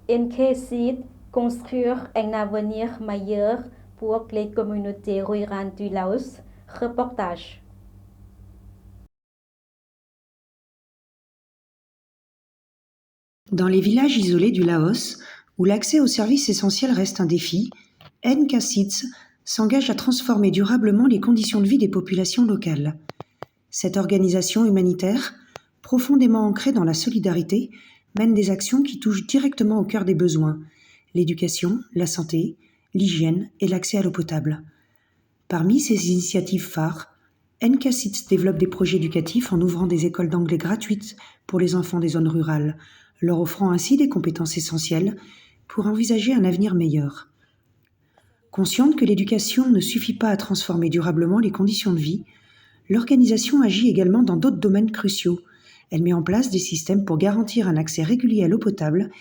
NKSeed construire un avenir meilleur pour les communautés rurales du Laos. Reportage. Dans les villages isolés du Laos, où l'accès aux services essentiels reste un défi, NKSeeds s'engage à transformer durablement les conditions de vie des populations locales. Cette organisation humanitaire, profondément ancrée dans la solidarité, mène des actions qui touchent directement au cœur des besoins: l'éducation, la santé, l'hygiène et l'accès à l'eau potable. Parmi ces initiatives phares, NKSeeds développe des projets éducatifs en ouvrant des écoles d'anglais gratuites pour les enfants des zones rurales, leur offrant ainsi des compétences essentielles pour envisager un avenir meilleur. Consciente que l'éducation ne suffit pas à transformer durablement les conditions de vie, l'organisation agit également dans d'autres domaines cruciaux. Elle met en place des systèmes pour garantir un accès régulier à l'eau potable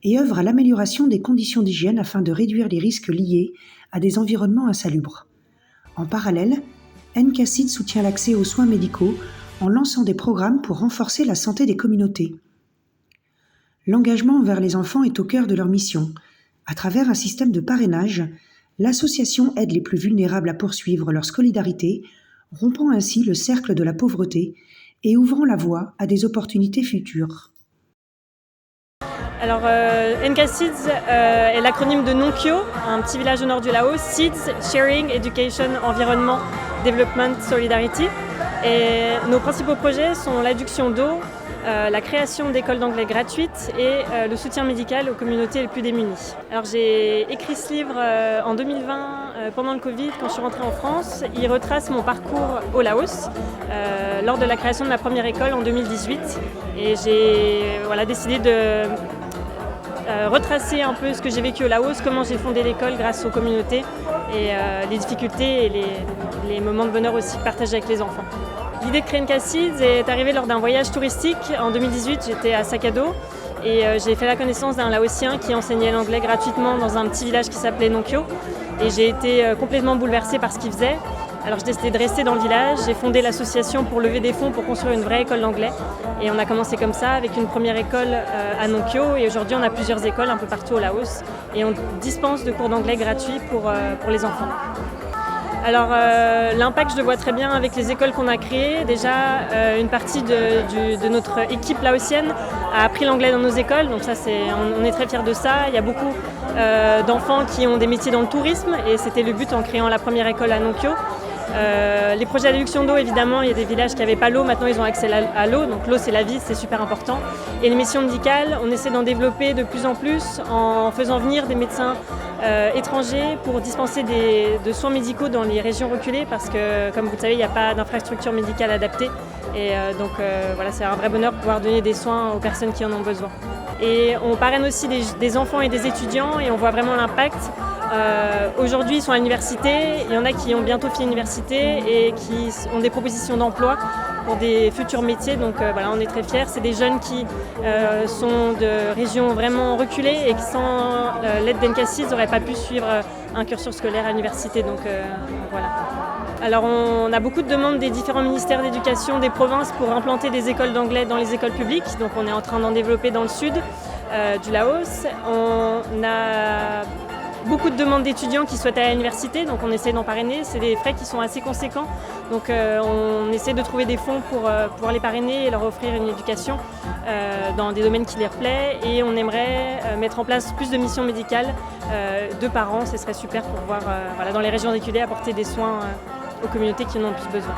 et œuvre à l'amélioration des conditions d'hygiène afin de réduire les risques liés à des environnements insalubres. En parallèle, NKSeeds soutient l'accès aux soins médicaux en lançant des programmes pour renforcer la santé des communautés. L'engagement envers les enfants est au cœur de leur mission. À travers un système de parrainage, l'association aide les plus vulnérables à poursuivre leur scolarité, rompant ainsi le cercle de la pauvreté et ouvrant la voie à des opportunités futures. Alors, NKSeeds est l'acronyme de Nongkyo, un petit village au nord du Laos. Seeds, Sharing, Education, Environnement, Development, Solidarity. Et nos principaux projets sont l'adduction d'eau, la création d'écoles d'anglais gratuites et le soutien médical aux communautés les plus démunies. Alors j'ai écrit ce livre en 2020 pendant le Covid, quand je suis rentrée en France. Il retrace mon parcours au Laos lors de la création de ma première école en 2018. Et j'ai décidé de retracer un peu ce que j'ai vécu au Laos, comment j'ai fondé l'école grâce aux communautés et les difficultés et les moments de bonheur aussi partagés avec les enfants. L'idée de créer NKSeeds est arrivée lors d'un voyage touristique. En 2018, j'étais à Sac à dos et j'ai fait la connaissance d'un Laotien qui enseignait l'anglais gratuitement dans un petit village qui s'appelait Nongkyo. Et j'ai été complètement bouleversée par ce qu'il faisait. Alors j'ai décidé de rester dans le village, j'ai fondé l'association pour lever des fonds pour construire une vraie école d'anglais. Et on a commencé comme ça avec une première école à Nongkyo et aujourd'hui on a plusieurs écoles un peu partout au Laos et on dispense de cours d'anglais gratuits pour les enfants. Alors l'impact, je le vois très bien avec les écoles qu'on a créées. Déjà, une partie de notre équipe laotienne a appris l'anglais dans nos écoles, donc ça on est très fiers de ça. Il y a beaucoup d'enfants qui ont des métiers dans le tourisme et c'était le but en créant la première école à Nongkyo. Les projets d'adduction d'eau, évidemment, il y a des villages qui n'avaient pas l'eau, maintenant ils ont accès à l'eau, donc l'eau c'est la vie, c'est super important. Et les missions médicales, on essaie d'en développer de plus en plus en faisant venir des médecins étrangers pour dispenser de soins médicaux dans les régions reculées parce que, comme vous le savez, il n'y a pas d'infrastructure médicale adaptée et donc c'est un vrai bonheur de pouvoir donner des soins aux personnes qui en ont besoin. Et on parraine aussi des enfants et des étudiants et on voit vraiment l'impact. Aujourd'hui, ils sont à l'université, il y en a qui ont bientôt fini l'université et qui ont des propositions d'emploi pour des futurs métiers, donc on est très fiers. C'est des jeunes qui sont de régions vraiment reculées et qui sans l'aide d'NKSeeds n'auraient pas pu suivre un cursus scolaire à l'université, donc voilà. Alors on a beaucoup de demandes des différents ministères d'éducation des provinces pour implanter des écoles d'anglais dans les écoles publiques, donc on est en train d'en développer dans le sud du Laos. On a beaucoup de demandes d'étudiants qui souhaitent aller à l'université, donc on essaie d'en parrainer. C'est des frais qui sont assez conséquents, donc on essaie de trouver des fonds pour pouvoir les parrainer et leur offrir une éducation dans des domaines qui leur plaît. Et on aimerait mettre en place plus de missions médicales de parents, ce serait super pour pouvoir dans les régions reculées apporter des soins aux communautés qui en ont le plus besoin.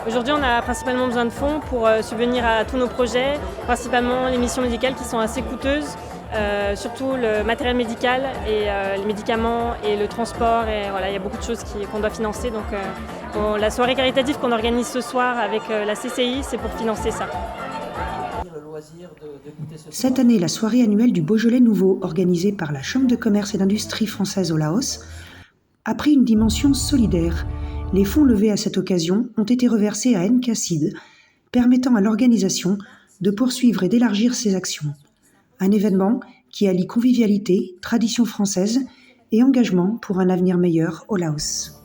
Aujourd'hui, on a principalement besoin de fonds pour subvenir à tous nos projets, principalement les missions médicales qui sont assez coûteuses. Surtout le matériel médical et les médicaments et le transport et il y a beaucoup de choses qu'on doit financer, donc la soirée caritative qu'on organise ce soir avec la CCI, c'est pour financer ça. Cette année, la soirée annuelle du Beaujolais Nouveau, organisée par la Chambre de commerce et d'industrie française au Laos, a pris une dimension solidaire. Les fonds levés à cette occasion ont été reversés à NKSeeds, permettant à l'organisation de poursuivre et d'élargir ses actions. Un événement qui allie convivialité, tradition française et engagement pour un avenir meilleur au Laos.